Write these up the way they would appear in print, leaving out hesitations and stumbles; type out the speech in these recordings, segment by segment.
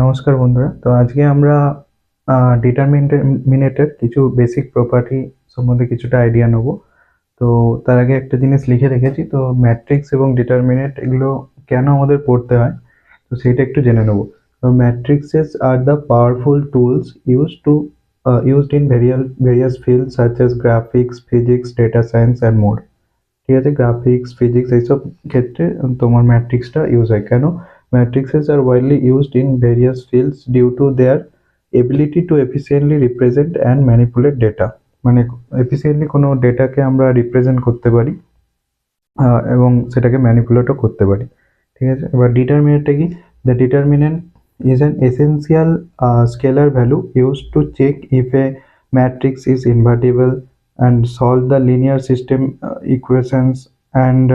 নমস্কার বন্ধুরা। তো আজকে আমরা ডিটারমিনেটের কিছু বেসিক প্রপার্টি সম্বন্ধে কিছুটা আইডিয়া নেব। তো তার আগে একটা জিনিস লিখে রেখেছি, তো ম্যাট্রিক্স এবং ডিটারমিনেট এগুলো কেন আমাদের পড়তে হয় তো সেটা একটু জেনে নেব। তো matrices are the powerful tools used in various fields such as graphics, physics, data science and more. ঠিক আছে, গ্রাফিক্স, ফিজিক্স এইসব ক্ষেত্রে তোমার ম্যাট্রিক্সটা ইউজ হয়। কেন? Matrices are widely used in various fields due to their ability to efficiently represent and manipulate data. মানে efficiently কোনো ডেটাকে আমরা রিপ্রেজেন্ট করতে পারি এবং সেটাকে ম্যানিপুলেটও করতে পারি। ঠিক আছে, এবার ডিটারমিনেন্টটা কি? The determinant is an essential scalar value used to check if a matrix is invertible and solve the linear system equations and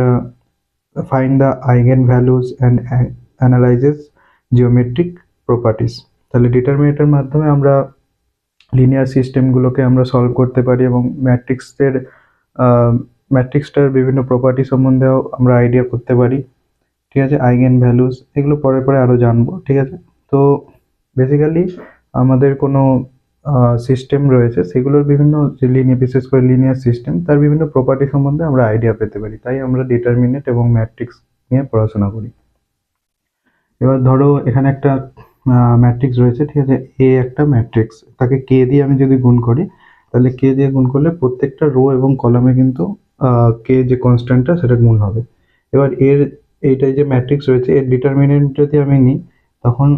find the eigenvalues and analyzes geometric properties. তাহলে ডিটারমিনেন্টের মাধ্যমে আমরা লিনিয়ার সিস্টেমগুলোকে আমরা সলভ করতে পারি এবং ম্যাট্রিক্সটার বিভিন্ন property সম্বন্ধেও আমরা আইডিয়া করতে পারি। ঠিক আছে, আইগেন ভ্যালুস এগুলো পরে পরে আরও জানবো। ঠিক আছে, তো বেসিক্যালি আমাদের কোনো সিস্টেম রয়েছে সেগুলোর বিভিন্ন যে বিশেষ করে লিনিয়ার সিস্টেম তার বিভিন্ন প্রপার্টি সম্বন্ধে আমরা আইডিয়া পেতে পারি, তাই আমরা ডিটারমিনেন্ট এবং ম্যাট্রিক্স নিয়ে পড়াশোনা করি। এবার ধরো এখানে একটা ম্যাট্রিক্স রয়েছে, ঠিক আছে, এ একটা ম্যাট্রিক্স, তাকে কে দিয়ে আমি যদি গুণ করি তাহলে কে দিয়ে গুণ করলে প্রত্যেকটা রো এবং কলামে কিন্তু কে যে কনস্ট্যান্টটা সেটা গুণ হবে। এবার এইটাই যে ম্যাট্রিক্স রয়েছে এর ডিটারমিনেন্ট যদি আমি নিই তখন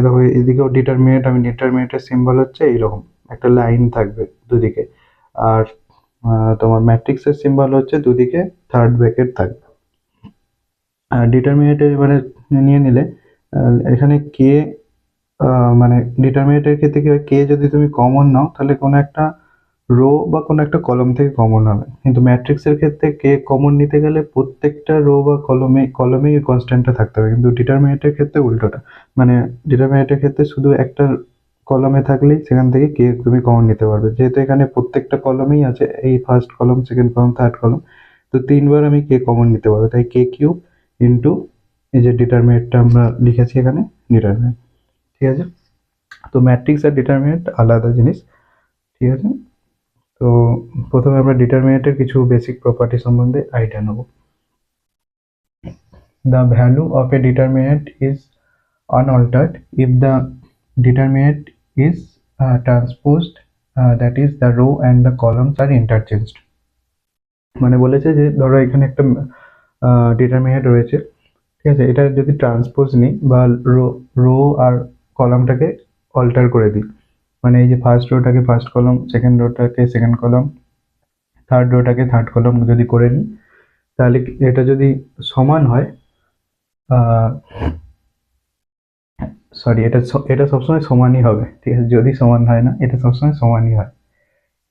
দেখো এদিকেও ডিটারমিনেন্টের সিম্বল হচ্ছে এইরকম একটা লাইন থাকবে দুদিকে, আর তোমার ম্যাট্রিক্সের সিম্বল হচ্ছে দুদিকে থার্ড ব্র্যাকেট থাকবে। আর ডিটারমিনেন্টের এবারে নিয়ে নিলে এখানে কে মানে ডিটারমিনেন্টের ক্ষেত্রে কি হয়, কে যদি তুমি কমন নাও তাহলে কোনো একটা রো বা কোনো একটা কলম থেকে কমন হবে, কিন্তু ম্যাট্রিক্সের ক্ষেত্রে কে কমন নিতে গেলে প্রত্যেকটা রো বা কলমেই কনস্ট্যান্টটা থাকতে হবে, কিন্তু ডিটারমিনেন্টের ক্ষেত্রে উল্টোটা। মানে ডিটারমিনেন্টের ক্ষেত্রে শুধু একটা কলমে থাকলেই সেখান থেকে কে তুমি কমন নিতে পারবে, যেহেতু এখানে প্রত্যেকটা কলমেই আছে, এই ফার্স্ট কলম, সেকেন্ড কলম, থার্ড কলম, তো তিনবার আমি কে কমন নিতে পারবো, তাই কে কিউব ইন্টু এই যে ডিটারমিনেন্টটা আমরা লিখেছি এখানে ডিটারমিনেন্ট। ঠিক আছে, তো ম্যাট্রিক্স আর ডিটারমিনেন্ট আলাদা জিনিস। ঠিক আছে, তো প্রথমে আমরা ডিটারমিনেন্টের কিছু বেসিক প্রপার্টি সম্বন্ধে আইডিয়া নেব। The value of a determinant is unaltered if the determinant is transposed, that is the row and the columns are interchanged. মানে বলেছে যে ধরো এখানে একটা ডিটারমিনেন্ট রয়েছে, ঠিক আছে, এটা যদি ট্রান্সপোজ নিই বা রো আর কলামটাকে অল্টার করে দিই, মানে এই যে ফার্স্ট রোটাকে ফার্স্ট কলম, সেকেন্ড রোটাকে সেকেন্ড কলম, থার্ড রোটাকে থার্ড কলম যদি করে নিই তাহলে এটা যদি সমান হয়, সরি এটা সবসময় সমানই হবে। ঠিক আছে, যদি সমান হয় না, এটা সবসময় সমানই হয়।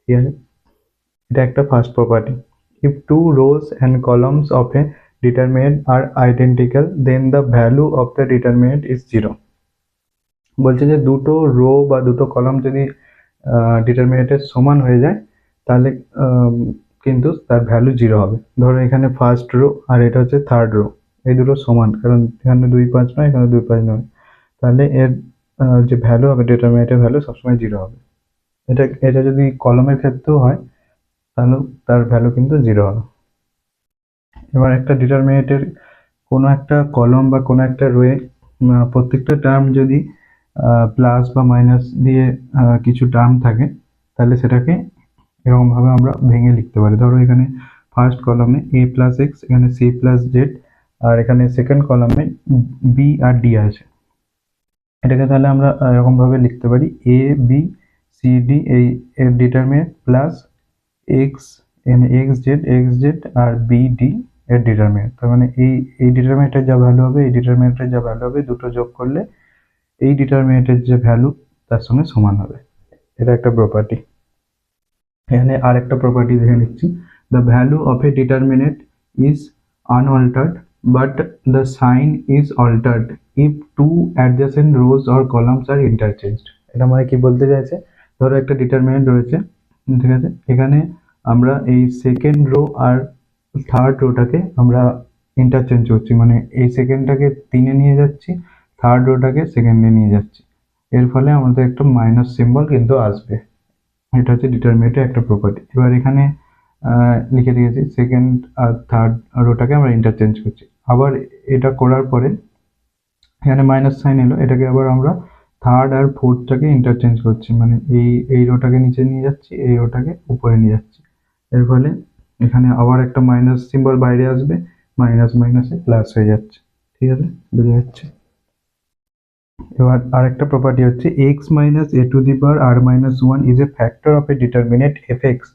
ঠিক আছে, এটা একটা first property. If two rows and columns of a determinant are identical then the value of the determinant is zero. বলছে যে দুটো রো বা দুটো কলাম যদি ডিটারমিনেন্টের সমান হয়ে যায় তাহলে কিন্তু তার ভ্যালু জিরো হবে। ধরো এখানে ফার্স্ট রো আর এটা হচ্ছে থার্ড রো, এই দুটো সমান, কারণ এখানে 2, 5 নয়, এখানে 2, 5 নয়, তাহলে এর যে ভ্যালু হবে ডিটারমিনেন্টের ভ্যালু সবসময় জিরো হবে। এটা যদি কলমের ক্ষেত্রেও হয় তাহলে তার ভ্যালু কিন্তু জিরো হবে। এবার একটা ডিটারমিনেন্টের কোনো একটা কলম বা কোনো একটা রোয়ে প্রত্যেকটা টার্ম যদি প্লাস বা মাইনাস দিয়ে কিছু টার্ম থাকে তাহলে সেটাকে এরকমভাবে আমরা ভেঙে লিখতে পারি। ধরো এখানে ফার্স্ট কলামে a প্লাস এক্স, এখানে c প্লাস জেড, আর এখানে সেকেন্ড কলামে b আর d আছে। এটাকে তাহলে আমরা এরকমভাবে লিখতে পারি a b c d, এই এর determinant plus x x z আর বি ডি এর ডিটারমিনেন্ট। তার মানে এই ডিটারমিনেন্টের যা ভ্যালু হবে, এই ডিটারমিনেন্টের যা ভ্যালু হবে, দুটো যোগ করলে এই ডিটারমিনেন্টের যে ভ্যালু তার সঙ্গে সমান হবে। এটা একটা প্রপার্টি। এখানে আর একটা প্রপার্টি দেখে নিচ্ছি। The value of a determinant is unaltered but the sign is altered if two adjacent rows or columns are interchanged. এটা মানে কি বলতে চাইছে, ধরো একটা ডিটারমিনেন্ট রয়েছে, ঠিক আছে, এখানে আমরা এই সেকেন্ড রো আর থার্ড রোটাকে আমরা ইন্টারচেঞ্জ করছি, মানে এই সেকেন্ডটাকে 3-এ নিয়ে যাচ্ছি, থার্ড রোটাকে সেকেন্ডে নিয়ে যাচ্ছি, এর ফলে আমাদের একটা মাইনাস সিম্বল কিন্তু আসবে। এটা হচ্ছে ডিটারমিনেন্টের একটা প্রপার্টি। এবার এখানে লিখে দিয়েছি সেকেন্ড আর থার্ড রোটাকে আমরা ইন্টারচেঞ্জ করছি। আবার এটা করার পরে এখানে মাইনাস সাইন এলো, এটাকে আবার আমরা থার্ড আর ফোর্থটাকে ইন্টারচেঞ্জ করছি, মানে এই রোটাকে নিচে নিয়ে যাচ্ছি, এই রোটাকে উপরে নিয়ে যাচ্ছি। এর ফলে এখানে আবার একটা মাইনাস সিম্বল বাইরে আসবে, মাইনাস মাইনাসে প্লাস হয়ে যাচ্ছে। ঠিক আছে, বুঝে যাচ্ছে। এবার আরেকটা প্রপার্টি হচ্ছে x minus a to the power r minus one is a factor of a determinant f x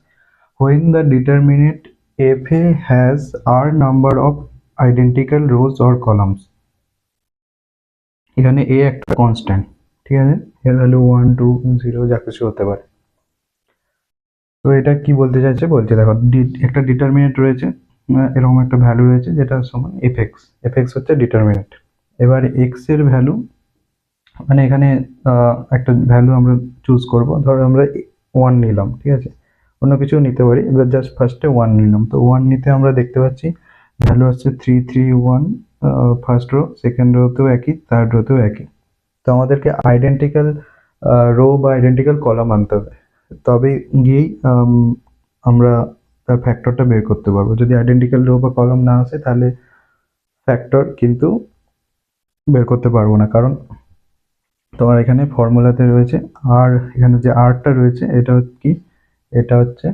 when the determinant fa has r number of identical rows or columns। এখানে a একটা constant, ঠিক আছে, এর value 1 2 0 যা কিছু হতে পারে। তো এটা কি বলতে চাইছে, বলছে দেখো একটা ডিটারমিনেন্ট রয়েছে, এরকম একটা ভ্যালু রয়েছে যেটা সমান এফ এক্স হচ্ছে ডিটারমিনেন্ট। এবার এক্স এর ভ্যালু, মানে এখানে একটা ভ্যালু আমরা চুজ করব, ধরো আমরা 1 নিলাম, ঠিক আছে, অন্য কিছু নিতে পারি, এবার জাস্ট ফার্স্টে 1 নিলাম। তো 1 নিতে আমরা দেখতে পাচ্ছি ভ্যালু হচ্ছে 3 3 1, ফার্স্ট রো, সেকেন্ড রোতেও একই, থার্ড রোতেও একই। তো আমাদেরকে আইডেন্টিক্যাল রো বা আইডেন্টিক্যাল কলাম আনতে হবে, তবেই গিয়েই আমরা তার ফ্যাক্টরটা বের করতে পারবো। যদি আইডেন্টিক্যাল রো বা কলাম না আসে তাহলে ফ্যাক্টর কিন্তু বের করতে পারবো না, কারণ তোমার এখানে ফর্মুলাতে রয়েছে আর, এখানে যে আরটা রয়েছে এটা হচ্ছে কি, এটা হচ্ছে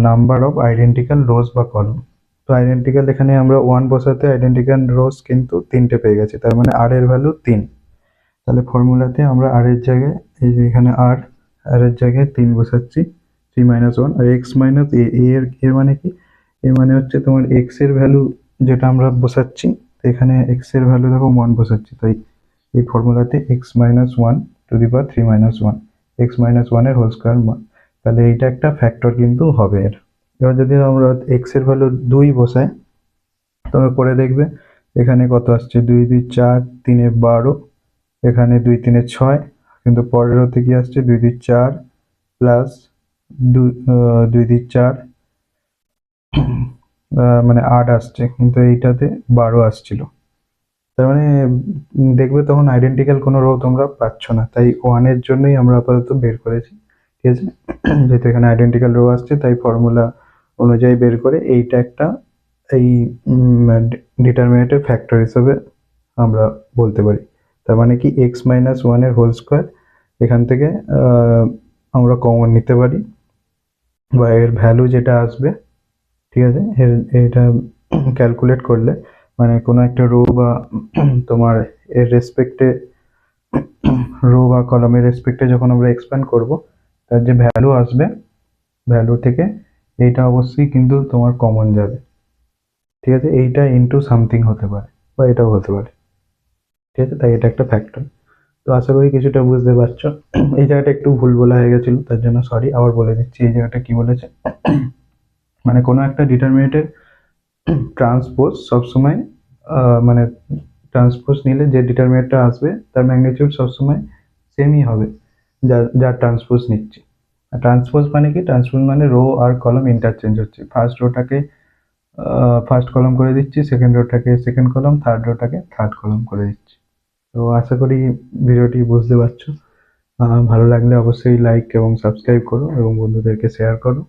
নাম্বার অফ আইডেন্টিক্যাল রোজ বা কলম। তো আইডেন্টিক্যাল এখানে আমরা 1 বসাতে আইডেন্টিক্যাল রোজ কিন্তু 3টে পেয়ে গেছি, তার মানে আর এর ভ্যালু 3। তাহলে ফর্মুলাতে আমরা আর এর জায়গায়, এই যে এখানে আর এর জায়গায় 3 বসাচ্ছি, 3 মাইনাস 1। আর এক্স মাইনাস এ, এর মানে কি, এর মানে হচ্ছে তোমার এক্স এর ভ্যালু যেটা আমরা বসাচ্ছি, এখানে এক্স এর ভ্যালু দেখো 1 বসাচ্ছি, তাই এই ফর্মুলাতে x minus 1 to the power 3 minus 1, x minus 1 এর হোল স্কোয়ার, তাহলে এইটা একটা ফ্যাক্টর কিন্তু হবে এর। এবার যদি আমরা এক্স এর ভ্যালু 2 বসাই, তোমরা করে দেখবে এখানে কত আসছে, 2 2 4, 3 12, এখানে 2 3 6, কিন্তু পরের হতে কি আসছে 2 2 4 প্লাস 2 2 4, মানে 8 আসছে, কিন্তু এইটাতে 12 আসছিল। তার মানে দেখবে তখন আইডেন্টিক্যাল কোনো রো তোমরা পাচ্ছ না, তাই 1 এর জন্যই আমরা আপাতত বের করেছি। ঠিক আছে, যেহেতু এখানে আইডেন্টিক্যাল রো আসছে তাই ফর্মুলা অনুযায়ী বের করে এইটা একটা এই ডিটারমিনেন্টের ফ্যাক্টর হিসেবে আমরা বলতে পারি। তার মানে কি এক্স মাইনাস 1 এর হোল স্কোয়ার এখান থেকে আমরা কমন নিতে পারি, বা এর ভ্যালু যেটা আসবে, ঠিক আছে, এটা ক্যালকুলেট করলে, মানে কোনো একটা রো বা তোমার এর রেসপেক্টে, রো বা কলামের রেসপেক্টে যখন আমরা এক্সপ্যান্ড করব, তার যে ভ্যালু আসবে, ভ্যালু থেকে এইটা অবশ্যই কিন্তু তোমার কমন যাবে। ঠিক আছে, এইটা ইনটু সামথিং হতে পারে বা এটাও হতে পারে। ঠিক আছে, তাই এটা একটা ফ্যাক্টর। তো আশা করি কিছুটা বুঝতে পারছো। এই জায়গাটা একটু ভুল বলা হয়ে গেছিল, তার জন্য সরি। আবার বলে দিচ্ছি এই জায়গাটা কি বলেছে। মানে কোনো একটা ডিটারমিনেন্টের ট্রান্সপোজ সবসময়, মানে ট্রান্সপোজ নিলে যে ডিটারমিনেন্টটা আসবে তার ম্যাগনিটিউড সবসময় সেমই হবে যার ট্রান্সপোজ নিচ্ছি। ট্রান্সপোজ মানে কি, ট্রান্সপোজ মানে রো আর কলাম ইন্টারচেঞ্জ হচ্ছে, ফার্স্ট রোটাকে ফার্স্ট কলাম করে দিচ্ছি, সেকেন্ড রোটাকে সেকেন্ড কলাম, থার্ড রোটাকে থার্ড কলাম করে দিচ্ছি। তো আশা করি ভিডিওটি বুঝতে পারছো। ভালো লাগলে অবশ্যই লাইক এবং সাবস্ক্রাইব করো এবং বন্ধুদেরকে শেয়ার করো।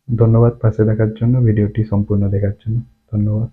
ধন্যবাদ পাশে দেখার জন্য, ভিডিওটি সম্পূর্ণ দেখার জন্য ধন্যবাদ।